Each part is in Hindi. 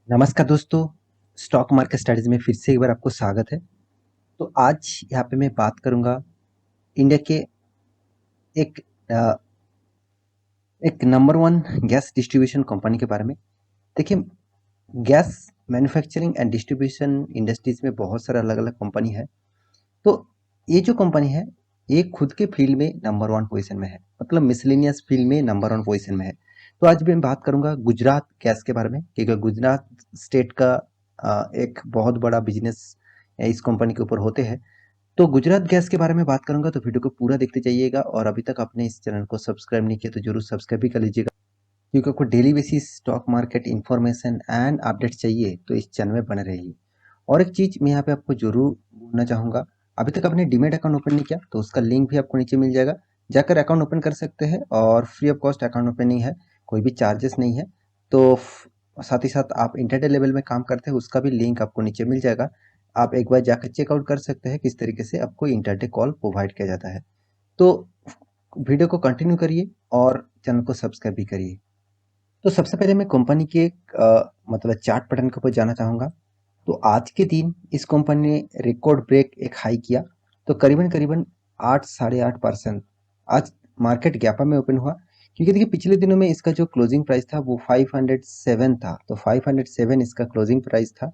नमस्कार दोस्तों, स्टॉक मार्केट स्टडीज में फिर से एक बार आपको स्वागत है। तो आज यहाँ पे मैं बात करूँगा इंडिया के एक अ, एक number one gas distribution company के बारे में। देखिए, gas manufacturing and distribution industries में बहुत सारे अलग-अलग कंपनी है। तो ये जो कंपनी है, ये खुद के फील्ड में नंबर वन पोजीशन में है, मतलब मिसलेनियस फील्ड में नंबर वन पोजीशन में है। तो आज मैं बात करूँगा गुजरात गैस के बारे में, क्योंकि गुजरात स्टेट का एक बहुत बड़ा बिजनेस इस कंपनी के ऊपर होते हैं। तो गुजरात गैस के बारे में बात करूंगा, तो वीडियो को पूरा देखते जाइएगा। और अभी तक आपने इस चैनल को सब्सक्राइब नहीं किया तो जरूर सब्सक्राइब भी कर लीजिएगा, क्योंकि आपको daily basis stock market information and update चाहिए तो इस चैनल में बने रहिए। और एक चीज मैं यहाँ पे आपको जरूर बोलना चाहूंगा, अभी तक आपने डीमेट अकाउंट ओपन नहीं किया तो उसका लिंक भी आपको नीचे मिल जाएगा, जाकर अकाउंट ओपन कर सकते हैं। और free of cost account opening है, कोई भी चार्जेस नहीं है। तो साथ ही साथ आप इंटरडे लेवल में काम करते हैं, उसका भी लिंक आपको नीचे मिल जाएगा। आप एक बार जाकर चेकआउट कर सकते हैं किस तरीके से आपको इंटरडे कॉल प्रोवाइड किया जाता है। तो वीडियो को कंटिन्यू करिए और चैनल को सब्सक्राइब भी करिए। तो सबसे पहले मैं कंपनी के मतलब चार्ट पैटर्न के ऊपर जाना चाहूँगा। तो आज के दिन इस कंपनी ने रिकॉर्ड ब्रेक एक हाई किया, तो करीबन करीबन 8 साढ़े 8% आज मार्केट गैपा में ओपन हुआ। क्योंकि देखिए, पिछले दिनों में इसका जो क्लोजिंग प्राइस था वो 507 था, तो 507 इसका क्लोजिंग प्राइस था।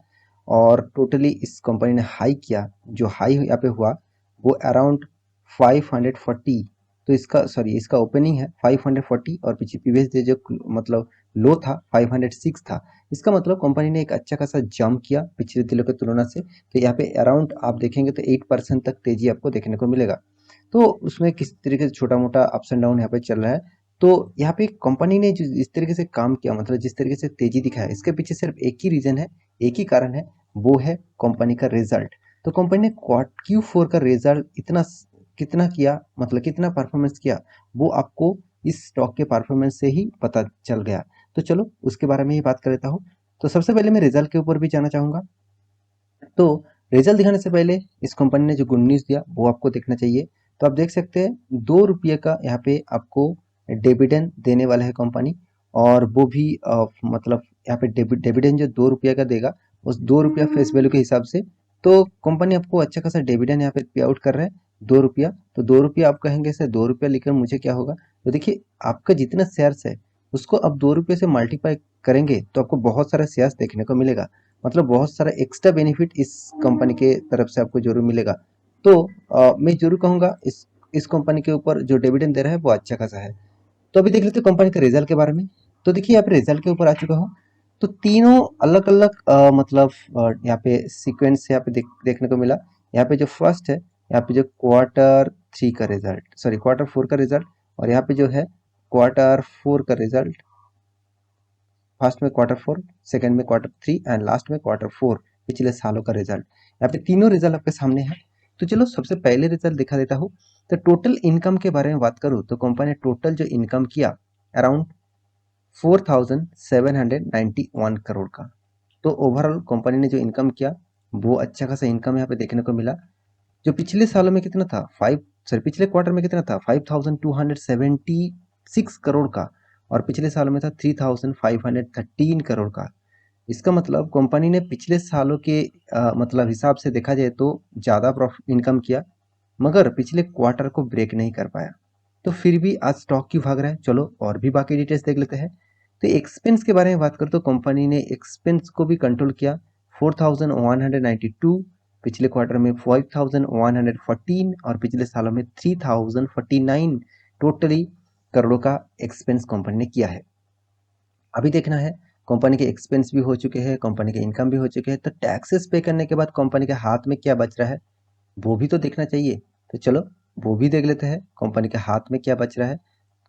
और टोटली इस कंपनी ने हाई किया, जो हाई यहाँ पे हुआ वो अराउंड 540। तो इसका ओपनिंग है 540 और पीछे प्रीवियस डे जो मतलब लो था 506 था। इसका मतलब कंपनी ने एक अच्छा खासा जंप किया पिछले दिनों की तुलना से। तो यहाँ पे अराउंड आप देखेंगे तो 8% तक तेजी आपको देखने को मिलेगा। तो उसमें किस तरीके से छोटा मोटा अप्स एंड डाउन यहाँ पे चल रहा है। तो यहाँ पे कंपनी ने जो इस तरीके से काम किया, मतलब जिस तरीके से तेजी दिखाया, इसके पीछे सिर्फ एक ही रीजन है, एक ही कारण है, वो है कंपनी का रिजल्ट। तो कंपनी ने Q4 का रिजल्ट इतना कितना किया, मतलब कितना परफॉर्मेंस किया, वो आपको इस स्टॉक के परफॉर्मेंस से ही पता चल गया। तो चलो उसके बारे में ही बात कर लेता हूँ। तो सबसे पहले मैं रिजल्ट के ऊपर भी जाना चाहूँगा। तो रिजल्ट दिखाने से पहले इस कंपनी ने जो गुड न्यूज़ दिया वो आपको देखना चाहिए। तो आप देख सकते हैं 2 रुपये का यहाँ पे आपको डिविडेंड देने वाला है कंपनी। और वो भी मतलब यहाँ पे डिविडेंड जो 2 रुपये का देगा, उस 2 रुपया फेस वैल्यू के हिसाब से। तो कंपनी आपको अच्छा खासा डिविडेंड यहाँ पे पे आउट कर रहा है 2 रुपया। तो 2 रुपया आप कहेंगे सर 2 रुपया लेकर मुझे क्या होगा। तो देखिए, आपका जितना शेयर्स है उसको अब 2 रुपये से मल्टीप्लाई करेंगे तो आपको बहुत सारा शेयर्स देखने को मिलेगा, मतलब बहुत सारा एक्स्ट्रा बेनिफिट इस कंपनी के तरफ से आपको जरूर मिलेगा। तो मैं जरूर कहूँगा इस कंपनी के ऊपर जो डिविडेंड दे रहा है वो अच्छा खासा है। तो अभी देख लेते हैं कंपनी के रिजल्ट के बारे में। तो देखिए, यहाँ पे रिजल्ट के ऊपर आ चुका हूँ। तो तीनों अलग अलग मतलब यहाँ पे सीक्वेंस यहाँ पे देखने को मिला। यहाँ पे जो फर्स्ट है, यहाँ पे जो Q3 का रिजल्ट, सॉरी Q4 का रिजल्ट, और यहाँ पे जो है Q4 का रिजल्ट। फर्स्ट में Q4, सेकंड में Q3 एंड लास्ट में Q4 पिछले सालों का रिजल्ट। यहाँ पे तीनों रिजल्ट आपके सामने है। तो चलो सबसे पहले रिजल्ट दिखा देता हूँ। तो टोटल इनकम के बारे में बात करूँ तो कंपनी ने टोटल जो इनकम किया अराउंड 4791 करोड़ का। तो ओवरऑल कंपनी ने जो इनकम किया वो अच्छा खासा इनकम यहाँ पे देखने को मिला। जो पिछले सालों में कितना था, पिछले क्वार्टर में कितना था, 5276 करोड़ का। और पिछले सालों में था 3513 करोड़ का। इसका मतलब कंपनी ने पिछले सालों के मतलब हिसाब से देखा जाए तो ज़्यादा प्रॉफिट इनकम किया, मगर पिछले क्वार्टर को ब्रेक नहीं कर पाया। तो फिर भी आज स्टॉक क्यों भाग रहा है, चलो और भी बाकी डिटेल्स देख लेते हैं। तो एक्सपेंस के बारे में बात करें तो कंपनी ने एक्सपेंस को भी कंट्रोल किया। 4192, पिछले क्वार्टर में 5114 और पिछले सालों में 3049 टोटली करोड़ों का एक्सपेंस कंपनी ने किया है। अभी देखना है, कंपनी के एक्सपेंस भी हो चुके हैं, कंपनी के इनकम भी हो चुके हैं, तो टैक्सेस पे करने के बाद कंपनी के हाथ में क्या बच रहा है वो भी तो देखना चाहिए। तो चलो वो भी देख लेते हैं कंपनी के हाथ में क्या बच रहा है,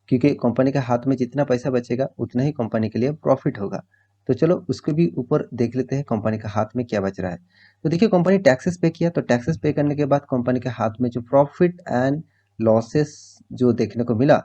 क्योंकि कंपनी के हाथ में जितना पैसा बचेगा उतना ही कंपनी के लिए प्रॉफिट होगा। तो चलो उसके भी ऊपर देख लेते हैं कंपनी के हाथ में क्या बच रहा है। तो देखिए, कंपनी टैक्सेस पे किया, तो टैक्सेस पे करने के बाद कंपनी के हाथ में जो प्रॉफिट एंड लॉसेस जो देखने को मिला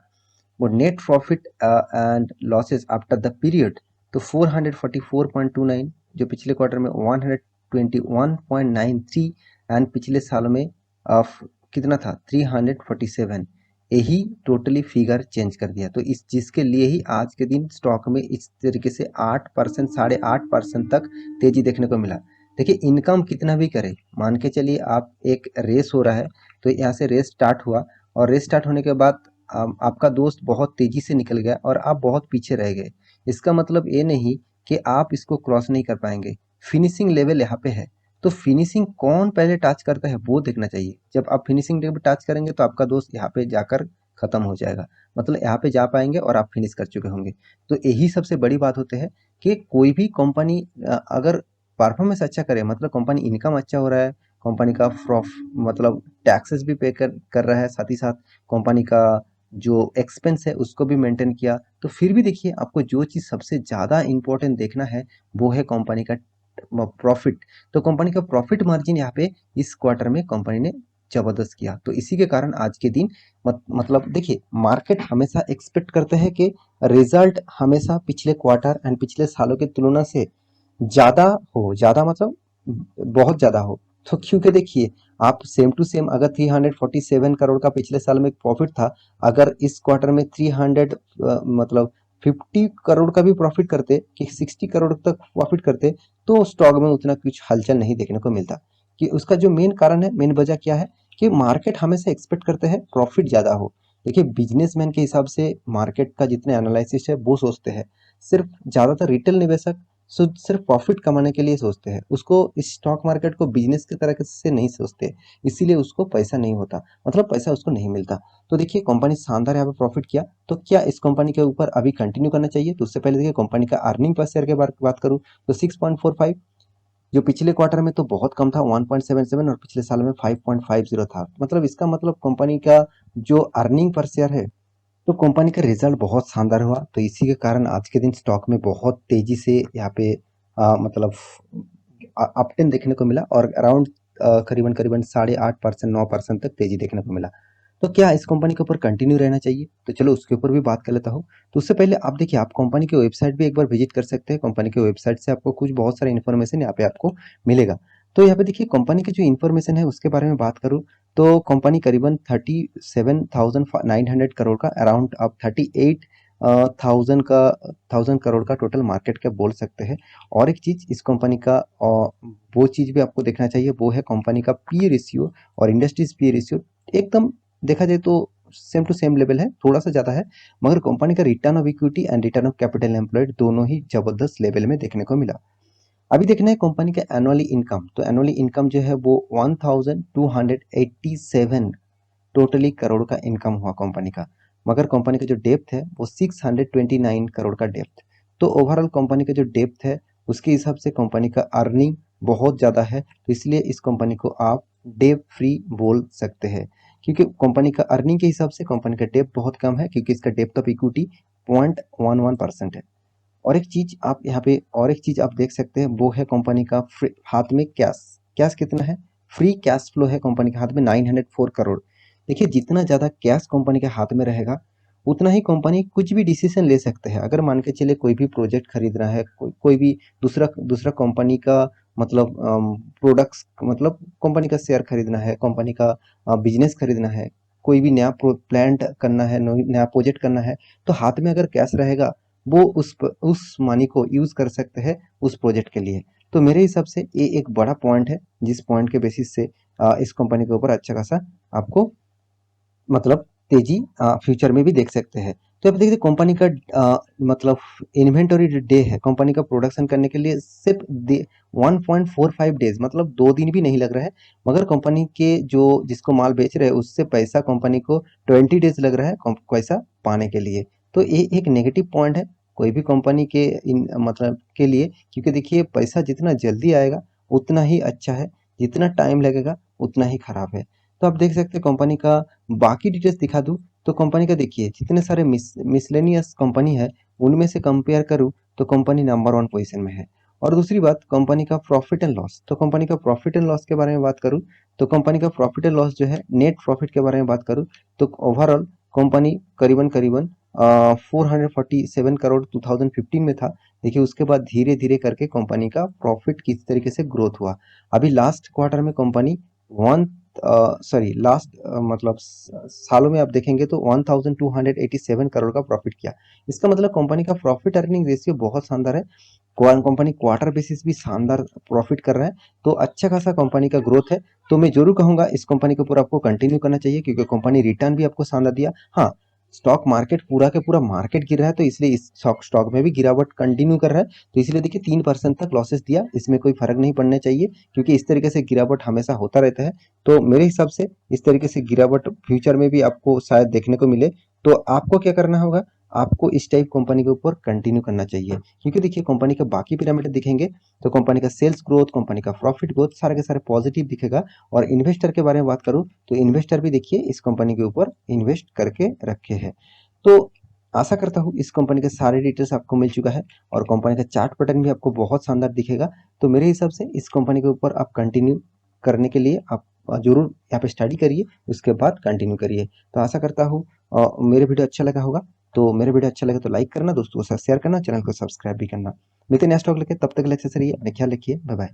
वो net profit and losses after the period. तो 444.29, जो पिछले क्वार्टर में 121.93 एंड पिछले सालों में कितना था 347। यही टोटली फिगर चेंज कर दिया। तो इस चीज़ के लिए ही आज के दिन स्टॉक में इस तरीके से 8% 8.5% तक तेजी देखने को मिला। देखिए इनकम कितना भी करे, मान के चलिए आप एक रेस हो रहा है, तो यहाँ से रेस स्टार्ट हुआ और रेस स्टार्ट होने के बाद आपका दोस्त बहुत तेजी से निकल गया और आप बहुत पीछे रह गए। इसका मतलब ये नहीं कि आप इसको क्रॉस नहीं कर पाएंगे। फिनिशिंग लेवल यहाँ पे है, तो फिनिशिंग कौन पहले टच करता है वो देखना चाहिए। जब आप फिनिशिंग लेवल टच करेंगे तो आपका दोस्त यहाँ पे जाकर खत्म हो जाएगा, मतलब यहाँ पे जा पाएंगे और आप फिनिश कर चुके होंगे। तो यही सबसे बड़ी बात होती है कि कोई भी कंपनी अगर परफॉर्मेंस अच्छा करे, मतलब कंपनी इनकम अच्छा हो रहा है, कंपनी का मतलब टैक्सेस भी पे कर रहा है, साथ ही साथ कंपनी का जो एक्सपेंस है उसको भी मेंटेन किया, तो फिर भी देखिए आपको जो चीज़ सबसे ज़्यादा इंपॉर्टेंट देखना है वो है कंपनी का प्रॉफिट। तो कंपनी का प्रॉफिट मार्जिन यहाँ पे इस क्वार्टर में कंपनी ने जबरदस्त किया। तो इसी के कारण आज के दिन मतलब देखिए मार्केट हमेशा एक्सपेक्ट करते हैं कि रिजल्ट हमेशा पिछले क्वार्टर एंड पिछले सालों की तुलना से ज़्यादा हो, ज़्यादा मतलब बहुत ज़्यादा हो। तो क्योंकि देखिए आप सेम टू सेम अगर 347 करोड़ का पिछले साल में प्रॉफिट था, अगर इस क्वार्टर में 300 मतलब 50 करोड़ का भी प्रॉफिट करते कि 60 करोड़ तक प्रॉफिट करते, तो स्टॉक में उतना कुछ हलचल नहीं देखने को मिलता। कि उसका जो मेन कारण है, मेन वजह क्या है कि मार्केट हमेशा एक्सपेक्ट करते हैं प्रॉफिट ज़्यादा हो। देखिए बिजनेसमैन के हिसाब से मार्केट का जितने एनालिसिस है वो सोचते हैं, सिर्फ ज़्यादातर रिटेल निवेशक सिर्फ प्रॉफिट कमाने के लिए सोचते हैं, उसको इस स्टॉक मार्केट को बिजनेस की तरह से नहीं सोचते, इसीलिए उसको पैसा नहीं होता, मतलब पैसा उसको नहीं मिलता। तो देखिए कंपनी शानदार यहाँ पे प्रॉफिट किया, तो क्या इस कंपनी के ऊपर अभी कंटिन्यू करना चाहिए? तो उससे पहले देखिए कंपनी का अर्निंग पर शेयर के बात करूँ तो 6.45, जो पिछले क्वार्टर में तो बहुत कम था 1.77, और पिछले साल में 5.50 था। मतलब इसका मतलब कंपनी का जो अर्निंग पर शेयर है, तो कंपनी का रिजल्ट बहुत शानदार हुआ। तो इसी के कारण आज के दिन स्टॉक में बहुत तेजी से यहाँ पे मतलब अपटेन देखने को मिला और अराउंड करीबन करीबन 8.5% 9% तक तेजी देखने को मिला। तो क्या इस कंपनी के ऊपर कंटिन्यू रहना चाहिए? तो चलो उसके ऊपर भी बात कर लेता हूँ। तो उससे पहले आप देखिए आप कंपनी की वेबसाइट भी एक बार विजिट कर सकते हैं। कंपनी की वेबसाइट से आपको कुछ बहुत सारा इन्फॉर्मेशन यहाँ पे आपको मिलेगा। तो यहाँ पे देखिए कंपनी की जो इन्फॉर्मेशन है उसके बारे में बात करूँ तो कंपनी करीबन 37,900 करोड़ का अराउंड आप 38 थाउजेंड करोड़ का टोटल मार्केट कैप बोल सकते हैं। और एक चीज़ इस कंपनी का वो चीज़ भी आपको देखना चाहिए, वो है कंपनी का पी रेशियो और इंडस्ट्रीज पी रेशियो एकदम देखा जाए तो सेम टू सेम लेवल है, थोड़ा सा ज़्यादा है, मगर कंपनी का return of equity and return of capital employed दोनों ही जबरदस्त लेवल में देखने को मिला। अभी देखना है कंपनी का एनुअली इनकम, तो एनुअली इनकम जो है वो 1287 टोटली करोड़ का इनकम हुआ कंपनी का, मगर कंपनी का जो डेप्थ है वो 629 करोड़ का डेप्थ। तो ओवरऑल कंपनी का जो डेप्थ है उसके हिसाब से कंपनी का अर्निंग बहुत ज़्यादा है, तो इसलिए इस कंपनी को आप डेप फ्री बोल सकते हैं, क्योंकि कंपनी का अर्निंग के हिसाब से कंपनी का डेप्थ बहुत कम है, क्योंकि इसका डेप्थ ऑफ इक्विटी 0.11% है। और एक चीज आप यहाँ पे और एक चीज आप देख सकते हैं वो है कंपनी का हाथ में कैश। कैश कितना है? फ्री कैश फ्लो है कंपनी के हाथ में 904 करोड़। देखिए जितना ज़्यादा कैश कंपनी के हाथ में रहेगा उतना ही कंपनी कुछ भी डिसीजन ले सकते हैं। अगर मान के चले कोई भी प्रोजेक्ट खरीदना है, कोई भी दूसरा दूसरा कंपनी का मतलब प्रोडक्ट्स, मतलब कंपनी का शेयर खरीदना है, कंपनी का बिजनेस खरीदना है, कोई भी नया प्लांट करना है, नया प्रोजेक्ट करना है, तो हाथ में अगर कैश रहेगा वो उस मनी को यूज कर सकते हैं उस प्रोजेक्ट के लिए। तो मेरे हिसाब से ये एक बड़ा पॉइंट है जिस पॉइंट के बेसिस से इस कंपनी के ऊपर अच्छा खासा आपको मतलब तेजी फ्यूचर में भी देख सकते हैं। तो अब देखिए कंपनी का मतलब इन्वेंटरी डे है कंपनी का प्रोडक्शन करने के लिए सिर्फ 1.45 डेज, मतलब 2 दिन भी नहीं लग रहा है, मगर कंपनी के जो जिसको माल बेच रहे हैं उससे पैसा कंपनी को 20 डेज लग रहा है पैसा पाने के लिए। तो ये एक नेगेटिव पॉइंट है कोई भी कंपनी के मतलब के लिए, क्योंकि देखिए पैसा जितना जल्दी आएगा उतना ही अच्छा है, जितना टाइम लगेगा उतना ही खराब है। तो आप देख सकते हैं कंपनी का बाकी डिटेल्स दिखा दूँ तो कंपनी का देखिए जितने सारे मिसलेनियस कंपनी है उनमें से कंपेयर करूँ तो कंपनी नंबर 1 पोजीशन में है। और दूसरी बात कंपनी का प्रॉफिट एंड लॉस, तो कंपनी का प्रॉफिट एंड लॉस के बारे में बात करूँ तो कंपनी का प्रॉफिट एंड लॉस जो है नेट प्रॉफिट के बारे में बात करूँ तो ओवरऑल कंपनी करीबन करीबन 447 करोड़ 2015 में था। देखिए उसके बाद धीरे धीरे करके कंपनी का प्रॉफिट किस तरीके से ग्रोथ हुआ। अभी लास्ट क्वार्टर में कंपनी वन सॉरी लास्ट मतलब सालों में आप देखेंगे तो 1287 करोड़ का प्रॉफिट किया। इसका मतलब कंपनी का प्रॉफिट अर्निंग रेशियो बहुत शानदार है। कंपनी क्वार्टर बेसिस भी शानदार प्रॉफिट कर रहा है, तो अच्छा खासा कंपनी का ग्रोथ है। तो मैं जरूर कहूंगा इस कंपनी के ऊपर आपको कंटिन्यू करना चाहिए, क्योंकि कंपनी रिटर्न भी आपको शानदार दिया। हाँ, स्टॉक मार्केट पूरा के पूरा मार्केट गिर रहा है, तो इसलिए इस स्टॉक में भी गिरावट कंटिन्यू कर रहा है। तो इसलिए देखिए 3% तक लॉसेस दिया, इसमें कोई फर्क नहीं पड़ना चाहिए, क्योंकि इस तरीके से गिरावट हमेशा होता रहता है। तो मेरे हिसाब से इस तरीके से गिरावट फ्यूचर में भी आपको शायद देखने को मिले। तो आपको क्या करना होगा, आपको इस टाइप कंपनी के ऊपर कंटिन्यू करना चाहिए, क्योंकि देखिए कंपनी के बाकी पैरामीटर दिखेंगे तो कंपनी का सेल्स ग्रोथ, कंपनी का प्रॉफिट ग्रोथ सारे के सारे पॉजिटिव दिखेगा। और इन्वेस्टर के बारे में बात करूं तो इन्वेस्टर भी देखिए इस कंपनी के ऊपर इन्वेस्ट करके रखे हैं। तो आशा करता हूँ इस कंपनी के सारे डिटेल्स आपको मिल चुका है, और कंपनी का चार्ट पैटर्न भी आपको बहुत शानदार दिखेगा। तो मेरे हिसाब से इस कंपनी के ऊपर आप कंटिन्यू करने के लिए आप जरूर यहाँ पे स्टडी करिए, उसके बाद कंटिन्यू करिए। तो आशा करता हूँ मेरे वीडियो अच्छा लगा होगा। तो मेरे वीडियो अच्छा लगे तो लाइक करना, दोस्तों के साथ शेयर करना, चैनल को सब्सक्राइब भी करना। मिलते हैं नेक्स्ट टॉक लेके, तब तक के लिए अच्छे से रहिए, अपना ख्याल रखिए, बाय बाय।